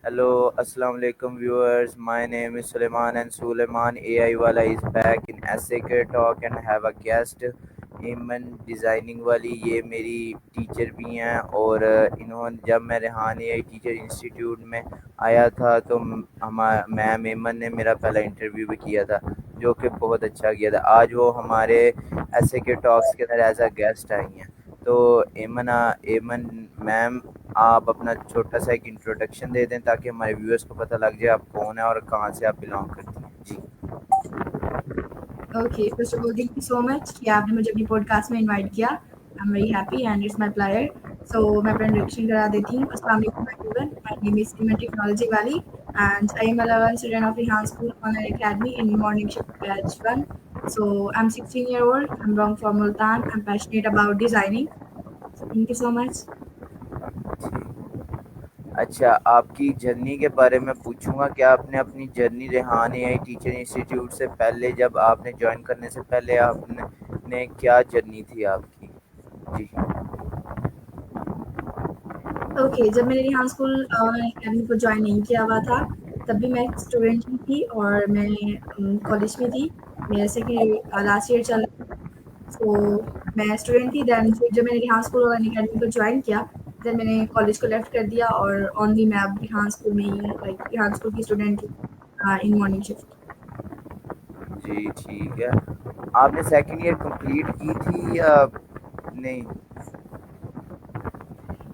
Hello, Assalamu alaikum viewers. My name is Suleiman and Suleiman AI Wala is back in SAK Talk and have a guest इमन designing वाली। ये मेरी teacher भी हैं और इन्होंने जब मैं रेहान एआई टीचर इंस्टीट्यूट में आया था तो मैम इमन ने मेरा पहला इंटरव्यू भी किया था जो कि बहुत अच्छा किया था। आज वो हमारे SAK टॉक्स के अंदर एज अ गेस्ट आई हैं। तो एमन मैम आप अपना छोटा सा एक इंट्रोडक्शन दे दें ताकि हमारे व्यूअर्स को पता लग जाए आप कौन है और कहाँ से आप बिलोंग करती हैं। जी Okay, first of all, thank you so much कि आपने मुझे अपनी पॉडकास्ट में इनवाइट किया। I am very happy and it's my pleasure. So मैं अपना इंट्रोडक्शन करा देती हूँ। अस्सलाम वालेकुम everyone, my name is Iman technology वाली and I am a 11th student of Rehan School Online Academy in morning shift batch 1. So I'm 16-year-old. I'm belong from Multan. I'm passionate about designing. So thank you so much. अच्छा, आपकी journey के बारे में पूछूंगा। क्या आपने अपनी journey Rehan AI teacher institute से पहले जब आपने ज्वाइन करने से पहले आपने क्या जर्नी थी आपकी? जी ओके, जब मैंने रिहान स्कूल अकेडमी को जॉइन नहीं किया हुआ था, तब भी मैं एक स्टूडेंट ही थी और मैं कॉलेज में थी। मेरा सेकंड लास्ट ईयर चल रहा था। सो मैं स्टूडेंट थी। देन फिर जब मैंने रिहान स्कूल और अकेडमी को जॉइन किया, देन मैंने कॉलेज को लेफ्ट कर दिया और ओनली मैं अब रिहान स्कूल में ही हूँ, लाइक रिहान स्कूल की स्टूडेंट हूँ इन मॉर्निंग शिफ्ट। जी ठीक है। आपने सेकंड ईयर कंप्लीट की थी या नहीं?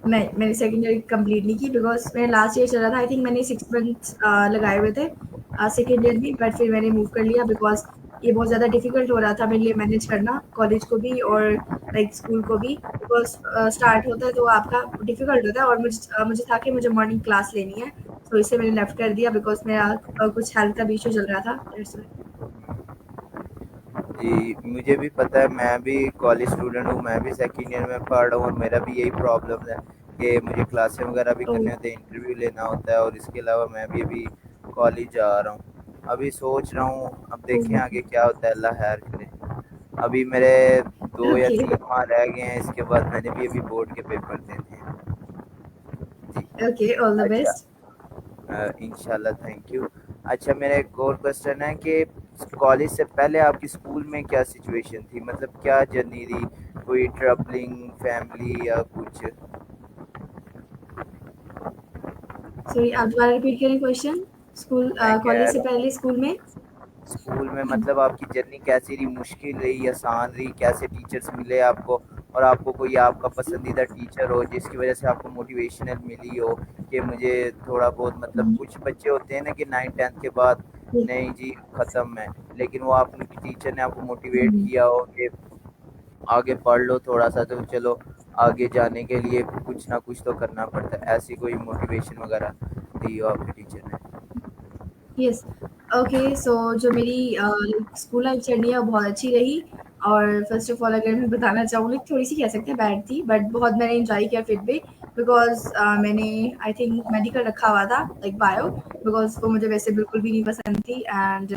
नहीं, मैंने सेकंड ईयर कंप्लीट नहीं की बिकॉज़ मेरा लास्ट ईयर चल रहा था। आई थिंक मैंने 6 मंथ्स लगाए हुए थे सेकंड ईयर में, बट फिर मैंने मूव कर लिया बिकॉज़ ये बहुत ज़्यादा डिफ़िकल्ट हो रहा था मेरे लिए मैनेज करना, कॉलेज को भी और लाइक स्कूल को भी। बिकॉज़ स्टार्ट होता है तो आपका डिफ़िकल्ट होता है और मुझे था कि मुझे मॉर्निंग क्लास लेनी है, तो इसलिए मैंने लेफ्ट कर दिया बिकॉज़ मेरा कुछ हेल्थ का भी इश्यू चल रहा था, दैट्स व्हाई। जी, मुझे भी पता है। मैं भी कॉलेज स्टूडेंट हूँ, मैं भी सेकंड ईयर में पढ़ रहा हूँ और मेरा भी यही प्रॉब्लम है कि मुझे क्लासें वगैरह भी ओह! करने होते हैं, इंटरव्यू लेना होता है और इसके अलावा मैं भी अभी कॉलेज जा रहा हूँ। अभी सोच रहा हूँ, अब देखें ओह! आगे क्या होता है, अल्लाह खैर करे। अभी मेरे 2 या ओके, 3 माह रह गए हैं, इसके बाद मैंने भी अभी बोर्ड के पेपर देने हैं। ओके, ऑल द अच्छा, बेस्ट। इंशाल्लाह, थैंक यू। अच्छा, मेरा एक और क्वेश्चन है कि कॉलेज से पहले आपकी स्कूल में क्या सिचुएशन थी, मतलब क्या जर्नी थी, कोई ट्रबलिंग फैमिली या कुछ? सॉरी, आप दोबारा रिपीट करें क्वेश्चन? स्कूल मैं कह कॉलेज से रहा हूँ पहले स्कूल में? स्कूल में मतलब आपकी जर्नी कैसी रही, मुश्किल रही, आसान रही, कैसे टीचर्स मिले आपको और आपको कोई आपका पसंदीदा टीचर हो जिसकी वजह से आपको मोटिवेशनल मिली हो कि मुझे थोड़ा बहुत, मतलब कुछ बच्चे होते हैं ना कि 9th 10th के बाद नहीं जी ख़त्म है, लेकिन वो आपकी टीचर ने आपको मोटिवेट हुँ। किया हो कि आगे पढ़ लो थोड़ा सा तो चलो, आगे जाने के लिए कुछ ना कुछ तो करना पड़ता है। ऐसी कोई मोटिवेशन वगैरह दी हो आपके टीचर ने? यस, ओके, सो जो मेरी स्कूल लाइफ जर्नी है वो बहुत अच्छी रही। और फर्स्ट ऑफ ऑल अगर मैं बताना चाहूँ, लाइक थोड़ी-सी कह सकते हैं बैड थी, बट बहुत मैंने एन्जॉय किया फिर भी बिकॉज़ मैंने आई थिंक मेडिकल रखा हुआ था लाइक बायो, बिकॉज़ वो मुझे वैसे बिल्कुल भी नहीं पसंद थी एंड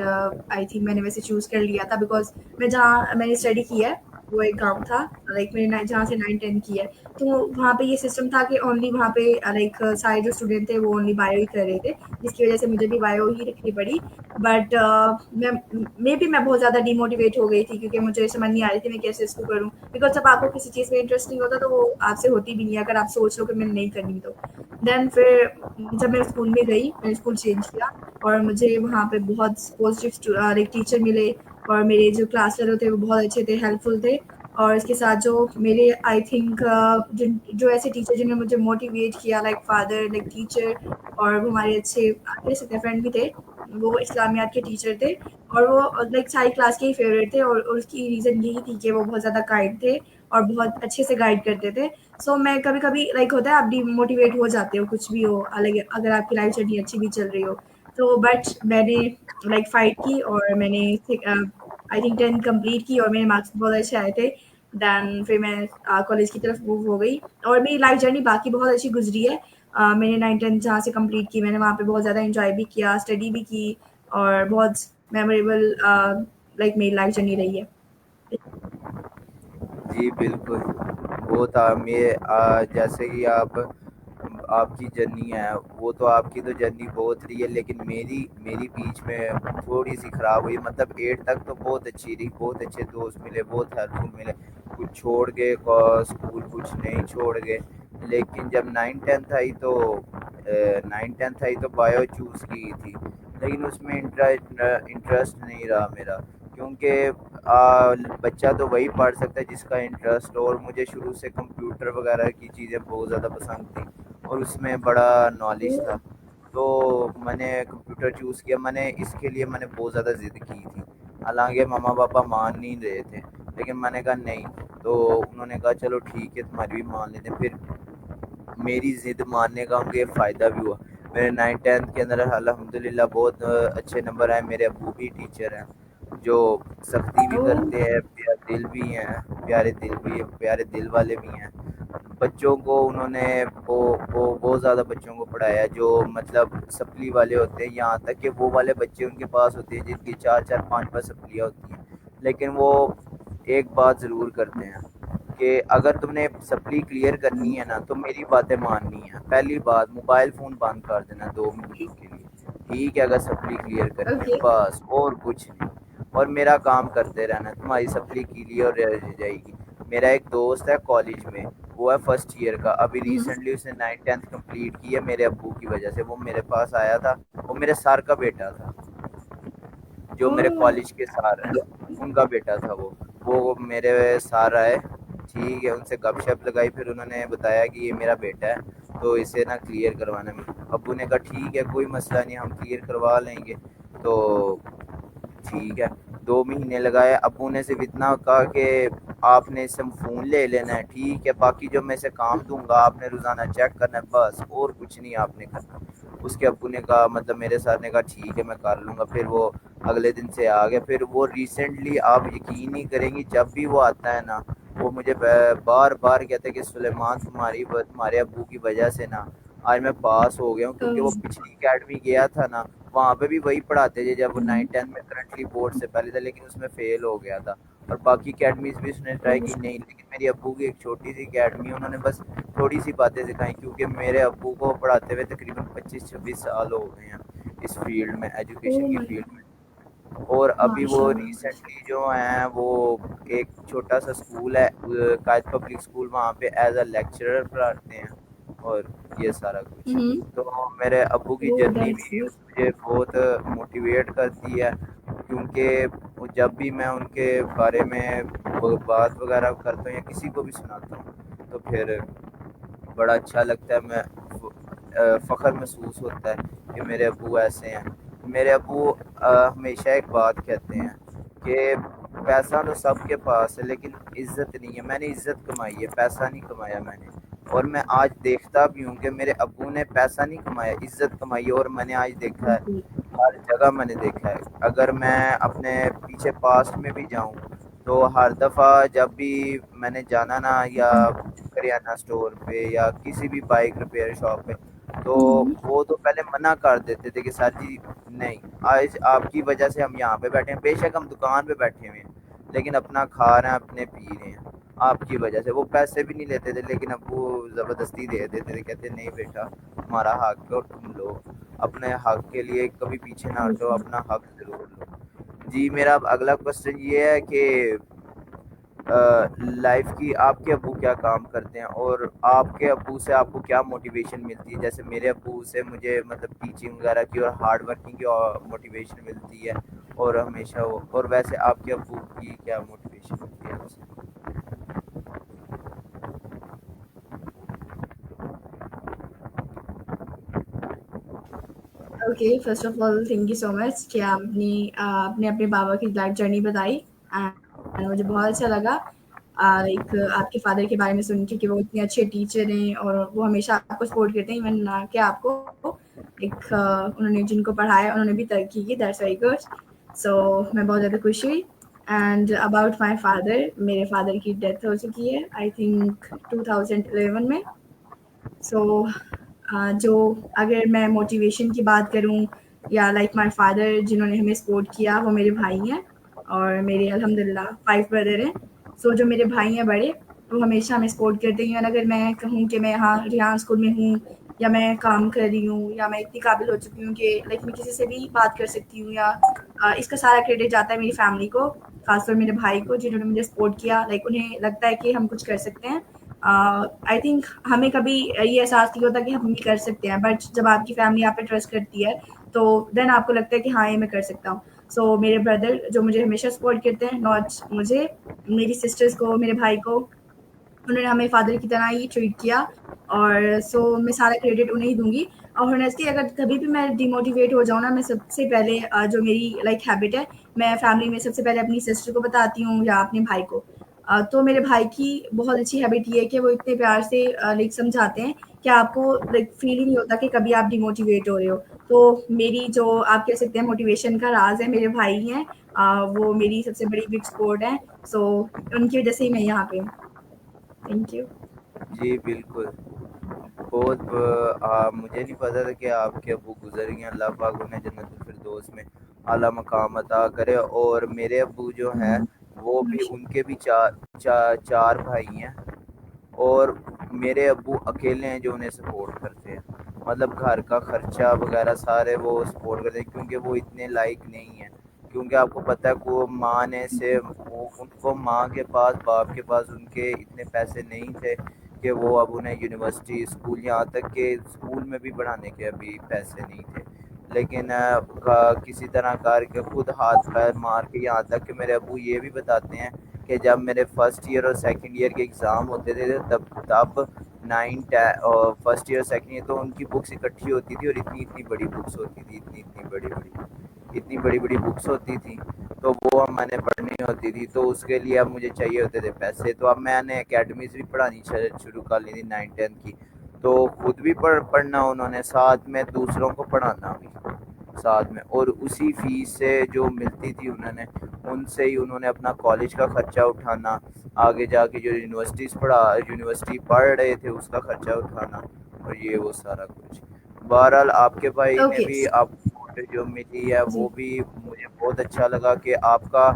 आई थिंक मैंने वैसे चूज़ कर लिया था बिकॉज़ मैं जहाँ मैंने स्टडी की है, वो एक गाँव था, लाइक मैंने ना जहाँ से 9-10 की है, तो वहाँ पे ये सिस्टम था कि ओनली वहाँ पे लाइक सारे जो स्टूडेंट थे वो ओनली बायो ही कर रहे थे। जिसकी वजह से मुझे भी बायो ही रखनी पड़ी। बट मैं बहुत ज़्यादा डिमोटिवेट हो गई थी क्योंकि मुझे समझ नहीं आ रही थी मैं कैसे इसको करूँ। बिकॉज़ जब आपको किसी चीज़ में इंटरेस्ट नहीं होता तो वो आपसे होती भी नहीं है अगर आप सोच लो कि मैंने नहीं करनी तो। देन फिर जब मैं स्कूल में गई, मैंने स्कूल चेंज किया और मुझे वहाँ पे बहुत पॉज़िटिव लाइक टीचर मिले और मेरे जो क्लास टीचर थे वो बहुत अच्छे थे, हेल्पफुल थे। और इसके साथ जो मेरे आई थिंक जिन जो ऐसे टीचर जिन्होंने मुझे मोटिवेट किया लाइक फादर, लाइक टीचर और वो हमारे अच्छे कह सकते हैं फ्रेंड भी थे। वो इस्लामियात के टीचर थे और वो लाइक सारी क्लास के ही फेवरेट थे और उसकी रीज़न यही थी कि वो बहुत ज़्यादा काइंड थे और बहुत अच्छे से गाइड करते थे। सो मैं कभी-कभी लाइक होता है आप डिमोटिवेट हो जाते हो कुछ भी हो, अलग अगर आपकी लाइफ जर्नी अच्छी भी चल रही हो। तो बट मैंने लाइक फाइट की और मैंने आई थिंक 10th कंप्लीट की और मेरे मार्क्स बहुत अच्छे आए थे। देन फिर मैं कॉलेज की तरफ मूव हो गई और मेरी लाइफ जर्नी बाकी बहुत अच्छी गुज़री है। मैंने 9-10 जहाँ से कंप्लीट की मैंने वहाँ पे बहुत ज़्यादा एन्जॉय भी किया, स्टडी भी की और बहुत मेमोरेबल लाइक मेरी लाइफ जर्नी रही है। जी बिल्कुल। वो था मैं जैसे कि आप आपकी जर्नी है वो तो आपकी तो जर्नी बहुत रही है, लेकिन मेरी मेरी बीच में थोड़ी सी खराब हुई। मतलब 8 तक तो बहुत अच्छी रही, बहुत अच्छे दोस्त मिले, बहुत हेल्पफुल मिले। कुछ छोड़ गए स्कूल, कुछ नहीं छोड़ गए। लेकिन जब 9 10th आई तो बायो चूज़ की थी, लेकिन उसमें इंटरेस्ट नहीं रहा मेरा। क्योंकि बच्चा तो वही पढ़ सकता है जिसका इंटरेस्ट हो, और मुझे शुरू से कंप्यूटर वगैरह की चीज़ें बहुत ज़्यादा पसंद थी और उसमें बड़ा नॉलेज था। तो मैंने कंप्यूटर चूज़ किया। मैंने इसके लिए मैंने बहुत ज़्यादा ज़िद की थी, हालांकि मम्मा पापा मान नहीं रहे थे, लेकिन मैंने कहा नहीं। तो उन्होंने कहा चलो ठीक है तुम्हारी भी मान लेते हैं। फिर मेरी ज़िद मानने का उनके फ़ायदा भी हुआ। मेरे 9 10th के अंदर अल्हम्दुलिल्लाह बहुत अच्छे नंबर आए। मेरे अब्बू भी टीचर हैं जो सख्ती भी ओह! करते हैं, प्यारे दिल वाले भी हैं। बच्चों को उन्होंने वो बहुत ज़्यादा बच्चों को पढ़ाया जो मतलब सप्ली वाले होते हैं। यहाँ तक कि वो वाले बच्चे उनके पास होते हैं जिनकी 4 4 5 5 सप्लियाँ होती हैं, लेकिन वो एक बात ज़रूर करते हैं कि अगर तुमने सप्ली क्लियर करनी हुँ, है ना तो मेरी बातें माननी है। पहली बात, मोबाइल फ़ोन बंद कर देना 2 मिनट के लिए, ठीक है, अगर सप्ली क्लियर करनी है ओके। बस, और कुछ नहीं। और मेरा काम करते रहना, तुम्हारी सप्ली क्लियर रह जाएगी। मेरा एक दोस्त है कॉलेज में, वो है फर्स्ट ईयर का, अभी हुँ, रिसेंटली उसने 9 10th कंप्लीट की है मेरे अब्बू की वजह से। वो मेरे पास आया था, वो मेरे सर का बेटा था, जो मेरे ओह! कॉलेज के सर हैं उनका बेटा था वो मेरे सर आए, ठीक है, उनसे गपशप लगाई। फिर उन्होंने बताया कि ये मेरा बेटा है तो इसे ना क्लियर करवाना में। अब्बू ने कहा ठीक है कोई मसला नहीं, हम क्लियर करवा लेंगे। तो ठीक है, 2 महीने लगाए। अब्बू ने सिर्फ इतना कहा कि आपने इससे फ़ोन ले लेना है, ठीक है, बाकी जो मैं इसे काम दूंगा आपने रोज़ाना चेक करना है, बस और कुछ नहीं आपने करना। उसके अब्बू ने कहा, मतलब मेरे सर ने कहा ठीक है मैं कर लूँगा। फिर वो अगले दिन से आ गया। फिर वो रिसेंटली, आप यकीन नहीं करेंगी, जब भी वो आता है ना वो मुझे बार बार कहते हैं कि सुलेमान तुम्हारे अब्बू की वजह से ना आज मैं पास हो गया हूँ। क्योंकि वो ओह! पिछली अकेडमी गया था ना, वहाँ पे भी वही पढ़ाते थे जब वो हुँ, 9 10 में करंटली बोर्ड से पहले था, लेकिन उसमें फेल हो गया था। और बाकी अकेडमीज भी उसने ट्राई ओह! की, नहीं। लेकिन मेरी अब्बू की एक छोटी सी अकेडमी है, उन्होंने बस थोड़ी सी बातें सिखाई। क्योंकि मेरे अब्बू को पढ़ाते हुए तकरीबन 25 26 साल हो गए हैं इस फील्ड में, एजुकेशन ओह की माय फील्ड में। और अभी वो माशाअल्लाह। रिसेंटली जो हैं वो एक छोटा सा स्कूल है, कायद पब्लिक स्कूल, वहाँ पे एज अ लेक्चरर पढ़ाते हैं। और ये सारा कुछ। हुँ, हुँ। तो मेरे अब्बू की ओह! जर्नी दैट्स भी गुड। मुझे बहुत मोटिवेट करती है। क्योंकि जब भी मैं उनके बारे में बात वगैरह करता हूँ या किसी को भी सुनाता हूँ तो फिर बड़ा अच्छा लगता है। फ़ख्र महसूस होता है कि मेरे अब्बू ऐसे हैं। मेरे अब्बू हमेशा एक बात कहते हैं कि पैसा तो सबके पास है लेकिन इज़्ज़त नहीं है। मैंने इज़्ज़त कमाई है, पैसा नहीं कमाया मैंने। और मैं आज देखता भी हूँ कि मेरे अब्बू ने पैसा नहीं कमाया, इज़्ज़त कमाई है। और मैंने आज देखा है, जी। हर जगह मैंने देखा है। अगर मैं अपने पीछे पास्ट में भी जाऊँ तो हर दफ़ा जब भी मैंने जाना ना, या करियाना स्टोर पे या किसी भी बाइक रिपेयर शॉप पे, तो हुँ, हुँ। वो तो पहले मना कर देते थे कि सर जी नहीं, आज आपकी वजह से हम यहाँ पे बैठे हैं। बेशक हम दुकान पे बैठे हुए हैं लेकिन अपना खा रहे हैं, अपने पी रहे हैं, आपकी वजह से। वो पैसे भी नहीं लेते थे लेकिन अब वो ज़बरदस्ती दे देते थे, कहते नहीं बेटा तुम्हारा हक है और तुम लो, अपने हक के लिए कभी पीछे ना हटो, ओके। अपना हक ज़रूर लो। जी, मेरा अब अगला क्वेश्चन ये है कि लाइफ की, आपके अब्बू क्या काम करते हैं और आपके अब्बू से आपको क्या मोटिवेशन मिलती है? जैसे मेरे अब्बू से मुझे मतलब टीचिंग वगैरह की और हार्ड वर्किंग की मोटिवेशन मिलती है। और हमेशा वो, और वैसे आपके अब्बू की क्या मोटिवेशन मिलती है आपसे? Okay, first of all thank you so much कि आपने अपने बाबा की लाइफ जर्नी बताई एंड मुझे बहुत अच्छा लगा लाइक आपके फादर के बारे में सुन के कि वो इतने अच्छे टीचर हैं और वो हमेशा आपको सपोर्ट करते हैं इवन कि आपको एक उन्होंने जिनको पढ़ाया उन्होंने भी तरक्की की दैट्स वेरी गुड। सो मैं बहुत ज़्यादा खुश हुई एंड अबाउट माय फादर मेरे फादर की डेथ हो चुकी है आई थिंक 2011 में। सो जो अगर मैं मोटिवेशन की बात करूँ या लाइक माय फादर जिन्होंने हमें सपोर्ट किया वो मेरे भाई हैं और मेरे अल्हम्दुलिल्लाह 5 ब्रदर हैं। सो जो मेरे भाई हैं बड़े वो हमेशा हमें सपोर्ट करते हैं। और अगर मैं कहूँ कि मैं यहाँ रिहान स्कूल में हूँ या मैं काम कर रही हूँ या मैं इतनी काबिल हो चुकी हूँ कि लाइक मैं किसी से भी बात कर सकती हूँ, या इसका सारा क्रेडिट जाता है मेरी फैमिली को, खासतौर मेरे भाई को जिन्होंने मुझे सपोर्ट किया। लाइक उन्हें लगता है कि हम कुछ कर सकते हैं। आई थिंक हमें कभी ये एहसास नहीं होता कि हम भी कर सकते हैं, बट जब आपकी फैमिली आप पे ट्रस्ट करती है तो देन आपको लगता है कि हाँ, ये मैं कर सकता हूँ। सो मेरे ब्रदर जो मुझे हमेशा सपोर्ट करते हैं, नॉट मुझे, मेरी सिस्टर्स को, मेरे भाई को, उन्होंने हमें फादर की तरह ही ट्रीट किया। और सो मैं सारा क्रेडिट उन्हें ही दूंगी। और होनेस्टली अगर कभी भी मैं डिमोटिवेट हो जाऊँ ना, मैं सबसे पहले जो मेरी लाइक हैबिट है, मैं फैमिली में सबसे पहले अपनी सिस्टर को बताती हूँ या अपने भाई को। तो मेरे भाई की बहुत अच्छी हैबिट ये है कि वो इतने प्यार से लाइक समझाते हैं कि आपको लाइक फील ही नहीं होता कि कभी आप डिमोटिवेट हो रहे हो। तो मेरी जो आप कह सकते हैं मोटिवेशन का राज है मेरे भाई ही हैं। वो मेरी सबसे बड़ी बिग सपोर्ट है। सो उनकी वजह से ही मैं यहाँ पे हूँ। Thank you. जी बिल्कुल। बहुत मुझे नहीं पता था कि आपके अब्बू गुजर गए, अल्लाह पाक उन्हें जन्नतुल फिरदौस में आला मकाम अता करे। और मेरे अब्बू जो हैं हुँ, वो भी, माशा उनके भी चार भाई हैं, और मेरे अब्बू अकेले हैं जो उन्हें सपोर्ट करते हैं। मतलब घर का खर्चा वगैरह सारे वो सपोर्ट करते हैं, क्योंकि वो इतने लायक नहीं है। क्योंकि आपको पता है को माँ ने से वो उनको माँ के पास बाप के पास उनके इतने पैसे नहीं थे कि वो अब उन्हें यूनिवर्सिटी स्कूल, यहाँ तक कि स्कूल में भी पढ़ाने के अभी पैसे नहीं थे। लेकिन किसी तरह करके खुद हाथ पैर मार के, यहाँ तक कि मेरे अब्बू ये भी बताते हैं कि जब मेरे फर्स्ट ईयर और सेकंड ईयर के एग्ज़ाम होते थे तब तब और फर्स्ट ईयर सेकंड ईयर तो उनकी बुक्स इकट्ठी होती थी, और इतनी इतनी बड़ी बुक्स होती थी, इतनी बड़ी बड़ी बुक्स होती थी। तो वो अब मैंने पढ़नी होती थी, तो उसके लिए अब मुझे चाहिए होते थे पैसे। तो अब मैंने एकेडमीज भी पढ़ानी शुरू कर ली थी 9th 10th की। तो खुद भी पढ़ना, उन्होंने साथ में दूसरों को पढ़ाना भी साथ में, और उसी फीस से जो मिलती थी उन्होंने, उनसे ही उन्होंने अपना कॉलेज का खर्चा उठाना, आगे जाके जो यूनिवर्सिटी पढ़ रहे थे उसका खर्चा उठाना, और ये वो सारा कुछ। बहरहाल आपके भाई ने ओके। भी आपको जो मिली है वो जी। भी मुझे बहुत अच्छा लगा कि आपका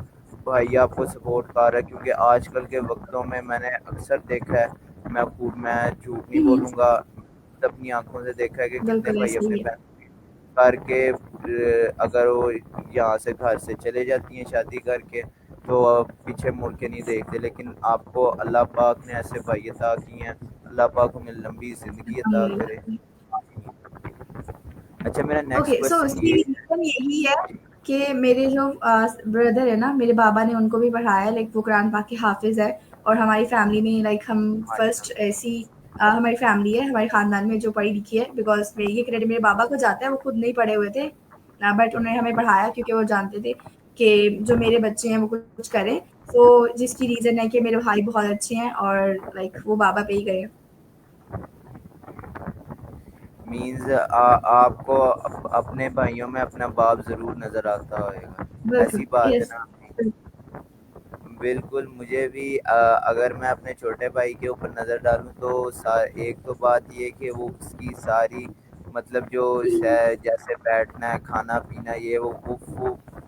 भाई आपको सपोर्ट कर रहा है। क्योंकि आजकल के वक्तों में मैंने अक्सर देखा है, मैं झूठ नहीं हुँ, हुँ। बोलूँगा, अपनी आंखों से देखा है कि कितने बिल्कुल भाई ऐसा अपने ही है। करके अगर वो यहाँ से घर से चले जाती हैं शादी करके, तो पीछे मुड़ के नहीं देखते। लेकिन आपको अल्लाह पाक ने ऐसे भाई अता किए हैं, अल्लाह पाक उन्हें लंबी ज़िंदगी अता करे। अल्हम्दुलिल्लाह। अच्छा, मेरा नेक्स्ट ओके, सो क्वेश्चन इसकी ये रीज़न यही है कि मेरे जो ब्रदर है ना, मेरे बाबा ने उनको भी पढ़ाया, लाइक वो कुरान पाक के हाफ़िज़ है। और हमारी फैमिली में लाइक हम फर्स्ट माशाल्लाह। ऐसी हमारी फैमिली है, हमारे ख़ानदान में जो पढ़ी लिखी है। बिकॉज़ मैं ये क्रेडिट मेरे बाबा को जाता है, वो खुद नहीं पढ़े हुए थे। बट उन्होंने हमें पढ़ाया क्योंकि वो जानते थे कि जो मेरे बच्चे हैं वो कुछ करें। तो जिसकी रीज़न है कि मेरे भाई बहुत अच्छे हैं और लाइक वो बाबा पे ही गए हैं। मीन्स आपको अपने भाइयों में अपना बाप ज़रूर नज़र आता होगा, बिल्कुल, ऐसी बात है यस। ना? बिल्कुल, मुझे भी अगर मैं अपने छोटे भाई के ऊपर नज़र डालूँ तो एक तो बात ये कि वो उसकी सारी, मतलब जो जैसे बैठना है, खाना पीना, ये वो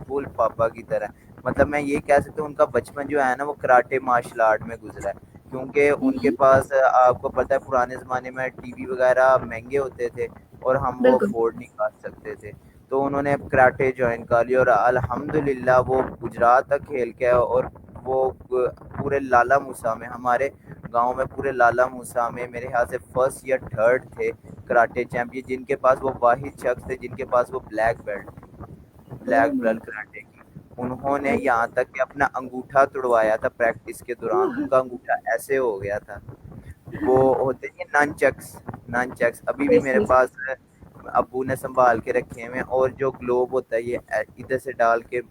फुल पापा की तरह। मतलब मैं ये कह सकता हूँ उनका बचपन जो है ना वो कराटे मार्शल आर्ट में गुजरा है। क्योंकि हुँ, उनके हुँ। पास आपको पता है पुराने ज़माने में टीवी वगैरह महंगे होते थे, और हम वो बिल्कुल। अफोर्ड नहीं कर सकते थे। तो उन्होंने कराटे ज्वाइन कर लिया, और अल्हम्दुलिल्लाह वो गुजरात तक खेल के आए। और वो पूरे लाला मूसा में, हमारे गांव में पूरे लाला मूसा में मेरे ख्याल से फर्स्ट या थर्ड थे कराटे चैंपियन, जिनके पास वो वाहिद शख्स थे जिनके पास वो ओह ब्लैक माय बेल्ट कराटे की। उन्होंने गॉड! यहाँ तक कि अपना अंगूठा तुड़वाया था प्रैक्टिस के दौरान, उनका अंगूठा ऐसे हो गया था। वो होते नहीं ननचक्स, अभी भी यस, मेरे यस। पास अब्बू ने संभाल के रखे हुए हैं। और जो ग्लोब होता है ये इधर से डाल के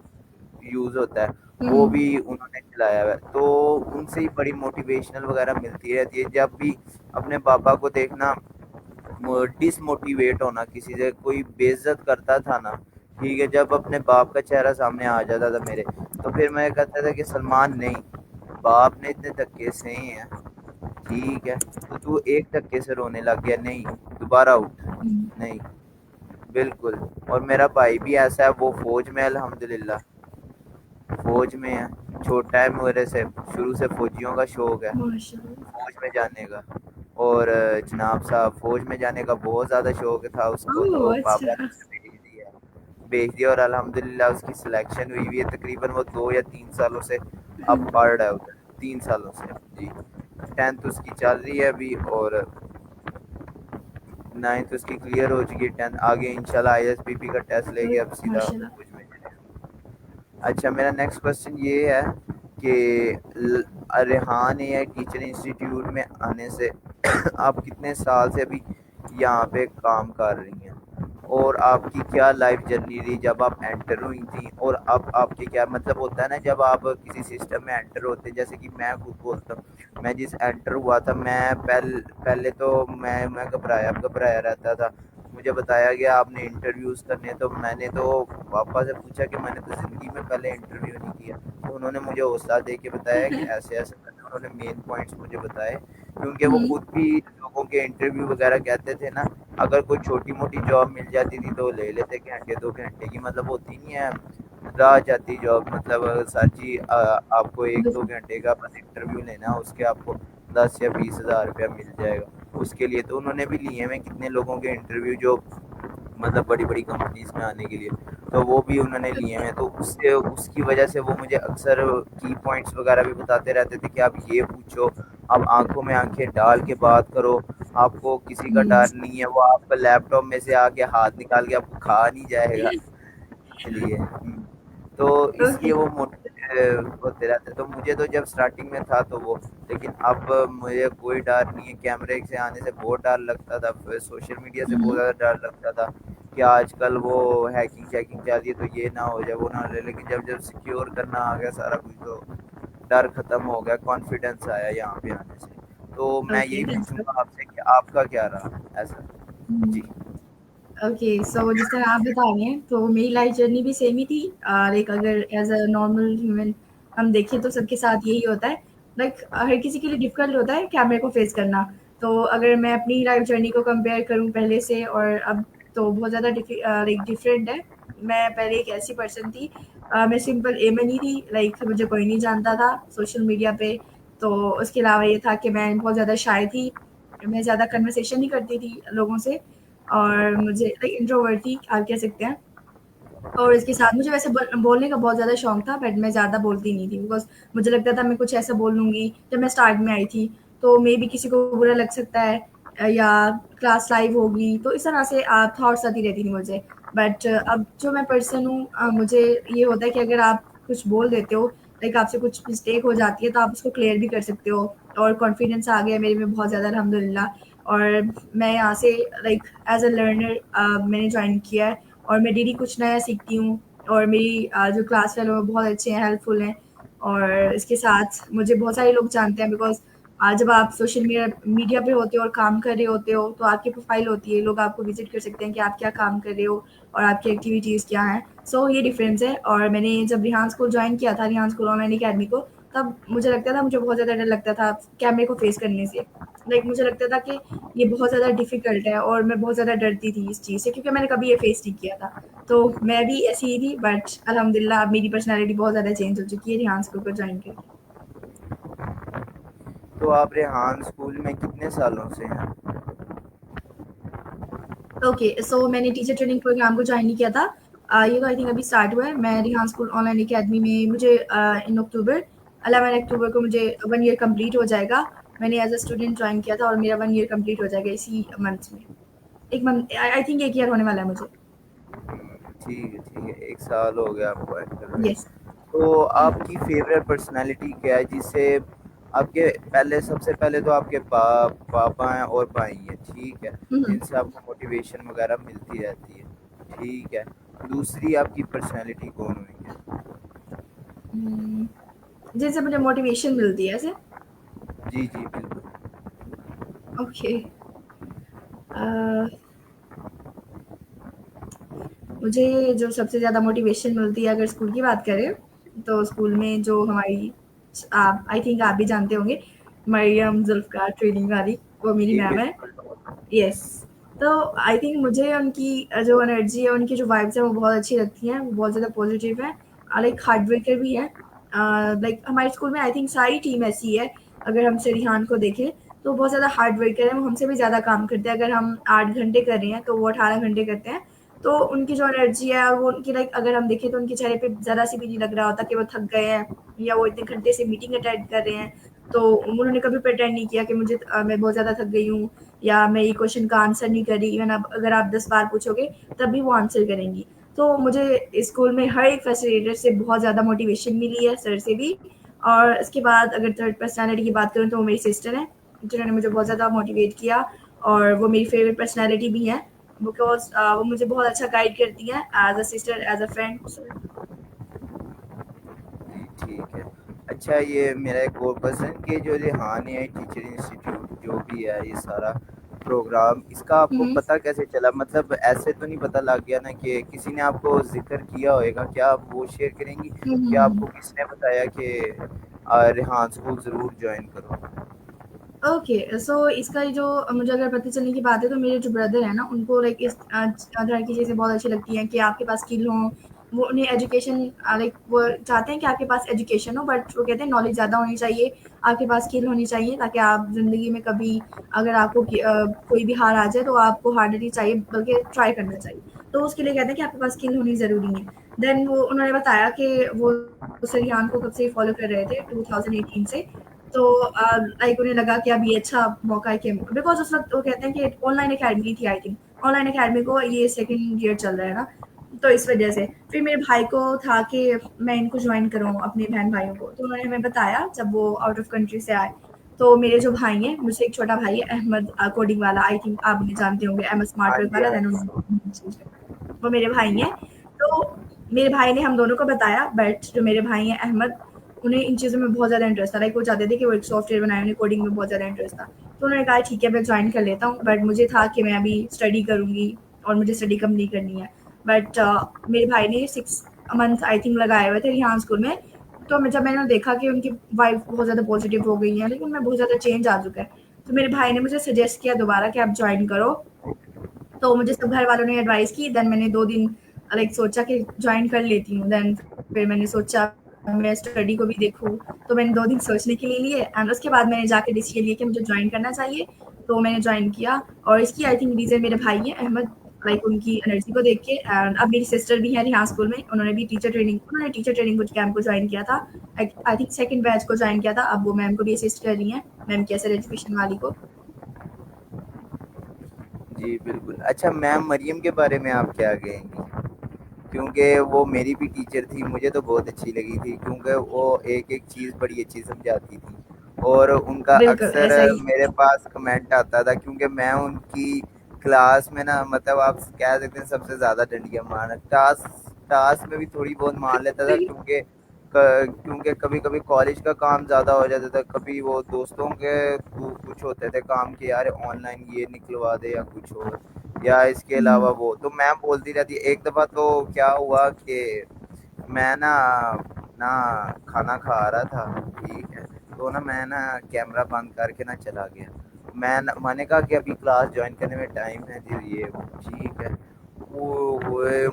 यूज़ होता है, हुँ, वो हुँ। भी उन्होंने चलाया हुआ है। तो उनसे ही बड़ी मोटिवेशनल वगैरह मिलती रहती है। जब भी अपने पापा को देखना, डिसमोटिवेट होना, किसी से कोई बेइज्जत करता था ना, ठीक है, जब अपने बाप का चेहरा सामने आ जाता था मेरे, तो फिर मैं कहता था कि सलमान नहीं, बाप ने इतने धक्के सहे हैं, ठीक है, तो तू एक धक्के से रोने लग गया, नहीं, दोबारा उठ, हुँ। नहीं, बिल्कुल। और मेरा भाई भी ऐसा है, वो फौज में अल्हम्दुलिल्लाह, फौज में है, छोटा है मेरे से, शुरू से फौजियों का शौक है माशाअल्लाह। फौज में जाने का। और जनाब साहब फौज में जाने का बहुत ज़्यादा शौक था उसको, तो ओह! पापा ने अच्छा। उसे भेज दिया और अल्हम्दुलिल्लाह उसकी सिलेक्शन हुई हुई है। तकरीबन वो 2 या 3 सालों से अब पढ़ रहा है उधर, 3 सालों से जी। 10th उसकी चल रही है अभी और 9th उसकी क्लियर हो चुकी है। 10th आगे इंशाल्लाह आईएसबीपी का टेस्ट लेके ओह! अब सीधा माशाल्लाह। फौज में जाएगा। अच्छा, मेरा नेक्स्ट क्वेश्चन ये है कि रेहान एआई टीचर इंस्टीट्यूट में आने से आप कितने साल से अभी यहाँ पे काम कर रही हैं, और आपकी क्या लाइफ जर्नी रही जब आप एंटर हुई थी, और अब आपके क्या मतलब होता है ना जब आप किसी सिस्टम में एंटर होते हैं, जैसे कि मैं खुद बोलता हूँ, मैं जिस एंटर हुआ था मैं पहले तो मैं घबराया घबराया रहता था। मुझे बताया गया आपने इंटरव्यूज़ करने, तो मैंने तो पापा से पूछा कि मैंने तो ज़िंदगी में पहले इंटरव्यू नहीं किया, तो उन्होंने मुझे हौसला दे के बताया कि ऐसे ऐसे करना। उन्होंने मेन पॉइंट्स मुझे बताए, क्योंकि वो हुँ, खुद भी लोगों के इंटरव्यू वगैरह कहते थे ना, अगर कोई छोटी मोटी जॉब मिल जाती थी तो ले लेते, घंटे 2 घंटे की मतलब होती नहीं है, रह जाती जॉब, मतलब सर जी आपको एक दो बिल्कुल। घंटे का बस इंटरव्यू लेना है, उसके आपको 10 या 20 हज़ार रुपया मिल जाएगा उसके लिए। तो उन्होंने भी लिए हैं कितने लोगों के इंटरव्यू जो मतलब बड़ी बड़ी कंपनीज में आने के लिए, तो वो भी उन्होंने लिए ओके। हैं। तो उससे उसकी वजह से वो मुझे अक्सर की पॉइंट्स वगैरह भी बताते रहते थे कि आप ये पूछो, आप आंखों में आंखें डाल के बात करो, आपको किसी का हुँ, डर नहीं है, वो आपका लैपटॉप में से आके हाथ निकाल के आपको खा नहीं जाएगा, इसलिए तो ओके। इसलिए वो होते रहते। तो मुझे तो जब स्टार्टिंग में था तो वो, लेकिन अब मुझे कोई डर नहीं है। कैमरे से आने से बहुत डर लगता था, फिर सोशल मीडिया से बहुत हुँ, ज़्यादा डर लगता था कि आजकल वो हैकिंग शैकिंग चल रही है, तो ये ना हो जाए वो ना हो जाए, लेकिन जब जब सिक्योर करना आ गया सारा कुछ, तो डर खत्म हो गया, कॉन्फिडेंस आया यहाँ पे आने से। तो मैं ओके, यही दैट्स गुड। पूछूंगा आपसे कि आपका क्या रहा ऐसा। हुँ। जी। ओके, सो जिस तरह आप बता रहे हैं, तो मेरी लाइफ़ जर्नी भी सेम ही थी। लाइक अगर एज़ अ नॉर्मल ह्यूमन हम देखें तो सबके साथ यही होता है। लाइक हर किसी के लिए डिफ़िकल्ट होता है कैमरे को फ़ेस करना। तो अगर मैं अपनी लाइफ़ जर्नी को कंपेयर करूँ पहले से और अब, तो बहुत ज़्यादा लाइक डिफरेंट है। मैं पहले एक ऐसी पर्सन थी, मैं सिंपल एमन ही थी, लाइक मुझे कोई नहीं जानता था सोशल मीडिया पे। तो उसके अलावा ये था कि मैं बहुत ज़्यादा शाय थी, मैं ज़्यादा कन्वर्सेशन नहीं करती थी लोगों से, और मुझे लाइक इंट्रोवर्ट थी आप कह सकते हैं। और इसके साथ मुझे वैसे बोलने का बहुत ज़्यादा शौक था, बट मैं ज़्यादा बोलती नहीं थी बिकॉज़ मुझे लगता था मैं कुछ ऐसा बोल लूँगी, जब मैं स्टार्ट में आई थी तो मे बी किसी को बुरा लग सकता है, या क्लास लाइव होगी, तो इस तरह से थॉट्स आती रहती थी मुझे। बट अब जो मैं पर्सन हूँ, मुझे ये होता है कि अगर आप कुछ बोल देते हो, लाइक आपसे कुछ मिस्टेक हो जाती है तो आप उसको क्लियर भी कर सकते हो, और कॉन्फिडेंस आ गया मेरे में बहुत ज़्यादा अल्हम्दुलिल्लाह। और मैं यहाँ से लाइक एज़ अ लर्नर मैंने जॉइन किया है, और मैं डेली कुछ नया सीखती हूँ, और मेरी जो क्लास फेलो हैं वो बहुत अच्छे हैं, हेल्पफुल हैं। और इसके साथ मुझे बहुत सारे लोग जानते हैं बिकॉज़ जब आप सोशल मीडिया मीडिया पे होते हो और काम कर रहे होते हो, तो आपकी प्रोफ़ाइल होती है, लोग आपको विज़िट कर सकते हैं कि आप क्या काम कर रहे हो और आपकी एक्टिविटीज़ क्या हैं। सो ये डिफ़रेंस है। और मैंने जब रिहान स्कूल जॉइन किया था, रिहान स्कूल ऑनलाइन अकेडमी को, तब मुझे लगता था, मुझे बहुत ज़्यादा डर लगता था कैमरे को फ़ेस करने से। लाइक मुझे लगता था कि ये बहुत ज़्यादा डिफ़िकल्ट है, और मैं बहुत ज़्यादा डरती थी इस चीज़ से क्योंकि मैंने कभी ये फ़ेस नहीं किया था। तो मैं भी ऐसी ही थी, बट अल्हम्दुलिल्लाह अब मेरी पर्सनैलिटी बहुत ज़्यादा चेंज हो चुकी है रिहान स्कूल को जॉइन करके। तो आप रेहान स्कूल में कितने सालों से हैं? ओके, सो मैंने टीचर ट्रेनिंग प्रोग्राम को जॉइन नहीं किया था। ये तो आई थिंक अभी स्टार्ट हुआ है। मैं रिहान स्कूल ऑनलाइन अकेडमी में, मुझे इन अक्टूबर 11 अक्टूबर को मुझे 1 ईयर कंप्लीट हो जाएगा। मैंने एज़ अ स्टूडेंट जॉइन किया था और मेरा 1 ईयर कंप्लीट हो जाएगा इसी मंथ में। 1 मंथ, आई थिंक 1 ईयर होने वाला है मुझे। ठीक है, 1 साल हो गया आपको ऐड कर रहे। येस। तो आपकी फेवरेट पर्सनालिटी क्या है जिससे आपके पहले, सबसे पहले तो आपके पापा हैं और भाई हैं, ठीक है, हुँ, हुँ। जिनसे आपको मोटिवेशन वगैरह मिलती रहती है, ठीक है। दूसरी आपकी पर्सनालिटी कौन हुई है? हुँ, जिनसे मुझे मोटिवेशन मिलती है ऐसे? जी जी बिल्कुल। ओके। अ, मुझे जो सबसे ज़्यादा मोटिवेशन मिलती है अगर स्कूल की बात करें, तो स्कूल में जो हमारी, आप आई थिंक आप भी जानते होंगे, मरियम ज़ुल्फ़कार ट्रेनिंग वाली, वो मेरी जी मैम है। बिल्कुल। यस। तो आई थिंक मुझे उनकी जो एनर्जी है, उनकी जो वाइब्स हैं वो बहुत अच्छी लगती हैं, वो बहुत ज़्यादा पॉजिटिव है, लाइक हार्ड वर्कर भी है। लाइक हमारे स्कूल में आई थिंक सारी टीम ऐसी है, अगर हम सरिहान को देखें, तो बहुत ज़्यादा हार्ड वर्कर हैं, वो हमसे भी ज़्यादा काम करते हैं। अगर हम 8 घंटे कर रहे हैं, तो वो 18 घंटे करते हैं। तो उनकी जो एनर्जी है और वो उनकी लाइक अगर हम देखें तो उनके चेहरे पे ज़रा-सी भी नहीं लग रहा होता कि वो थक गए हैं या वो इतने घंटे से मीटिंग अटेंड कर रहे हैं। तो उन्होंने कभी प्रिटेंड नहीं किया कि मैं बहुत ज़्यादा थक गई हूँ या मैं ये क्वेश्चन का आंसर नहीं कर रही। इवन अब अगर आप 10 बार पूछोगे, तब भी वो आंसर करेंगी। तो मुझे स्कूल में हर एक फैसिलिटेटर से बहुत ज़्यादा मोटिवेशन मिली है, सर से भी। और इसके बाद अगर थर्ड पर्सनैलिटी की बात करूँ तो वो मेरी सिस्टर हैं, जिन्होंने मुझे बहुत ज़्यादा मोटिवेट किया और वो मेरी फेवरेट पर्सनैलिटी भी हैं बिकॉज़ वो मुझे बहुत अच्छा गाइड करती हैं as a sister, as a friend. So जी, ठीक है। अच्छा, ये मेरा एक और क्वेश्चन कि जो रेहान एआई टीचर इंस्टीट्यूट जो भी है ये सारा प्रोग्राम, इसका हुँ, आपको हुँ। पता कैसे चला? मतलब ऐसे तो नहीं पता लग गया ना कि किसी ने आपको ज़िक्र किया होएगा? क्या आप वो शेयर करेंगी हुँ, कि हुँ, आपको हुँ। किसने बताया कि रेहान स्कूल ज़रूर जॉइन करो? ओके, सो इसका ये जो मुझे अगर पता चलने की बात है तो मेरे जो ब्रदर हैं ना उनको लाइक इस तरह की चीज़ें बहुत अच्छी लगती हैं कि आपके पास स्किल हो। वो उन्हें एजुकेशन लाइक वो चाहते हैं कि आपके पास एजुकेशन हो बट वो कहते हैं नॉलेज ज़्यादा होनी चाहिए, आपके पास स्किल होनी चाहिए ताकि आप ज़िंदगी में कभी अगर आपको कोई भी हार आ जाए तो आपको हारना नहीं चाहिए बल्कि ट्राई करना चाहिए। तो उसके लिए कहते हैं कि आपके पास स्किल होनी ज़रूरी है। देन वो उन्होंने बताया कि वो सरियान को कब से फॉलो कर रहे थे 2018 से। तो लाइक उन्हें लगा कि अब ये अच्छा मौका है कि बिकॉज़ उस वक़्त वो कहते हैं कि ऑनलाइन अकेडमी थी आई थिंक। ऑनलाइन अकेडमी को ये सेकंड ईयर चल रहा है ना, तो इस वज़ह से। फिर मेरे भाई को था कि मैं इनको जॉइन कराऊँ अपने बहन-भाइयों को, तो उन्होंने हमें बताया जब वो आउट ऑफ कंट्री से आए। तो मेरे जो भाई हैं, मुझसे एक छोटा भाई है अहमद कोडिंग वाला आई थिंक आप उन्हें जानते होंगे, अहमद स्मार्ट हाँ वर्क जी, वाला हाँ देन जी। उन्होंने वो मेरे भाई हैं। तो मेरे भाई ने हम दोनों को बताया बट जो मेरे भाई हैं अहमद, उन्हें इन चीज़ों में बहुत ज़्यादा इंटरेस्ट था। लाइक वो चाहते थे कि वो एक सॉफ्टवेयर बनाए, उन्हें कोडिंग में बहुत ज़्यादा इंटरेस्ट था। तो उन्होंने कहा ठीक है मैं जॉइन कर लेता हूँ बट मुझे था कि मैं अभी स्टडी करूँगी और मुझे स्टडी कंप्लीट करनी है। बट मेरे भाई ने 6 मंथ आई थिंक लगाए हुए थे रिहान स्कूल में। तो मैं जब मैंने देखा कि उनकी वाइब बहुत ज़्यादा पॉजिटिव हो गई है, लेकिन उनमें बहुत ज़्यादा चेंज आ चुका है। तो मेरे भाई ने मुझे सजेस्ट किया दोबारा कि आप जॉइन करो। तो मुझे सब घर वालों ने एडवाइस की देन मैंने 2 दिन लाइक सोचा कि जॉइन कर लेती हूँ। देन फिर मैंने सोचा मैं स्टडी को भी देखूँ, तो मैंने 2 दिन सोचने के लिए लिए एंड उसके बाद मैंने जाके डिसीजन लिया कि मुझे जॉइन करना चाहिए। तो मैंने जॉइन किया और इसकी आई थिंक रीज़न मेरे भाई हैं अहमद लाइक उनकी एनर्जी को देख के एंड अब मेरी सिस्टर भी है रिहान स्कूल में, उन्होंने टीचर ट्रेनिंग कुछ कैंप को जॉइन किया था। आई थिंक सेकंड बैच को जॉइन किया था, अब वो मैम को भी असिस्ट कर रही हैं, मैम कैसर एजुकेशन वाली को। जी, बिल्कुल। अच्छा, मैम मरियम के बारे में आप क्या कहेंगी? क्योंकि वो मेरी भी टीचर थी, मुझे तो बहुत अच्छी लगी थी क्योंकि वो एक-एक चीज़ बड़ी अच्छी समझाती थी और उनका बिल्कुल, अक्सर ऐसा ही। मेरे पास कमेंट आता था क्योंकि मैं उनकी क्लास में ना, मतलब आप कह सकते हैं सबसे ज़्यादा डंडियाँ मार टास्क टास्क में भी थोड़ी बहुत मार लेता था क्योंकि क्योंकि कभी-कभी कॉलेज का काम ज़्यादा हो जाता था, कभी वो दोस्तों के कुछ होते थे काम कि यार ऑनलाइन ये निकलवा दे या कुछ और, या इसके अलावा हुँ। वो तो मैम बोलती रहती। एक दफ़ा तो क्या हुआ कि मैं ना ना खाना खा रहा था, ठीक है, तो ना मैं ना कैमरा बंद करके ना चला गया। मैंने कहा कि अभी क्लास ज्वाइन करने में टाइम है जी, ये वो, ठीक है।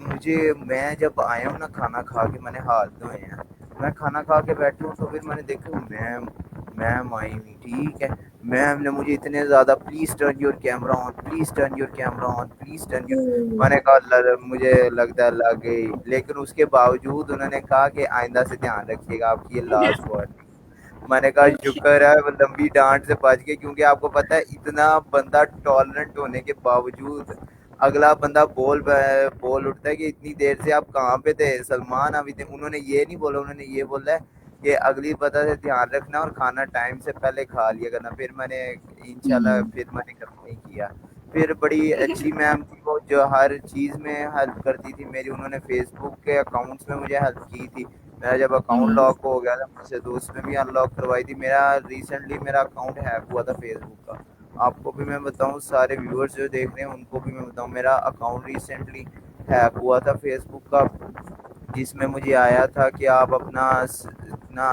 मुझे मैं जब आया हूँ ना खाना खा के, मैंने हाथ धोए हैं, मैं खाना खा के बैठा हूँ तो फिर मैंने देखा मैम मैम आई हुई, ठीक है। मैम ने मुझे इतने ज़्यादा please turn your camera on, please turn your camera on, please turn your, oh! मैंने कहा मुझे लगता है लग गई, लेकिन उसके बावजूद उन्होंने कहा कि आइंदा से ध्यान रखिएगा, आपकी ये लास्ट वार्निंग। मैंने कहा ओके। शुक्र है वो लंबी डांट से बच गए, क्योंकि आपको पता है इतना बंदा टॉलरेंट होने के बावजूद अगला बंदा बोल उठता है कि इतनी देर से आप कहाँ पे थे सलमान, अभी थे। उन्होंने ये नहीं बोला, उन्होंने ये बोला है कि अगली पता से ध्यान रखना और खाना टाइम से पहले खा लिया करना। फिर मैंने इंशाल्लाह हुँ। फिर मैंने कभी नहीं किया। फिर बड़ी अच्छी मैम थी वो, जो हर चीज़ में हेल्प करती थी मेरी। उन्होंने फेसबुक के अकाउंट्स में मुझे हेल्प की थी। मेरा जब हुँ, अकाउंट हुँ। लॉक हो गया था मुझसे, तो उसमें भी अनलॉक करवाई थी। मेरा रिसेंटली मेरा अकाउंट हैक हुआ था फेसबुक का। आपको भी मैं बताऊं, सारे व्यूअर्स जो देख रहे हैं उनको भी मैं बताऊं, मेरा अकाउंट रिसेंटली हैक हुआ था फेसबुक का, जिसमें मुझे आया था कि आप अपना ना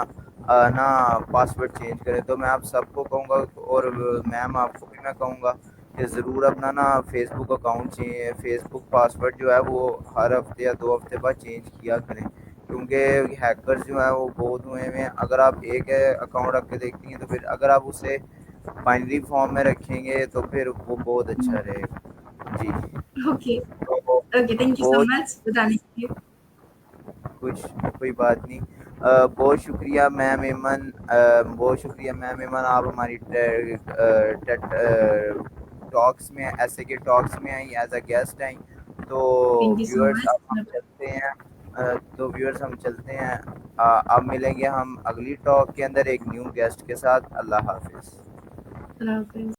ना पासवर्ड चेंज करें। तो मैं आप सबको कहूँगा और मैम आपको भी मैं कहूँगा कि ज़रूर अपना ना फेसबुक अकाउंट फेसबुक पासवर्ड जो है वो हर हफ्ते या 2 हफ्ते बाद चेंज किया करें, क्योंकि हैकर्स जो है वो बहुत हुए हैं। अगर आप एक अकाउंट रख के देखती हैं तो फिर अगर आप उसे बाइनरी फॉर्म में रखेंगे तो फिर वो बहुत हुँ, अच्छा रहेगा। जी। ओके, तो ओके, थैंक यू सो बहुत मच बताने के लिए। कुछ कोई बात नहीं। बहुत शुक्रिया मैम ईमन, बहुत शुक्रिया मैम ईमन, आप हमारी टेट टॉक्स में, ऐसे के टॉक्स में आई, एज अ गेस्ट आई। तो thank you so viewers much. अब हम चलते हैं। तो व्यूअर्स हम चलते हैं। अब मिलेंगे हम अगली टॉक के अंदर एक न्यू गेस्ट के साथ। अल्लाह हाफिज़। अल्लाह हाफ़िज़।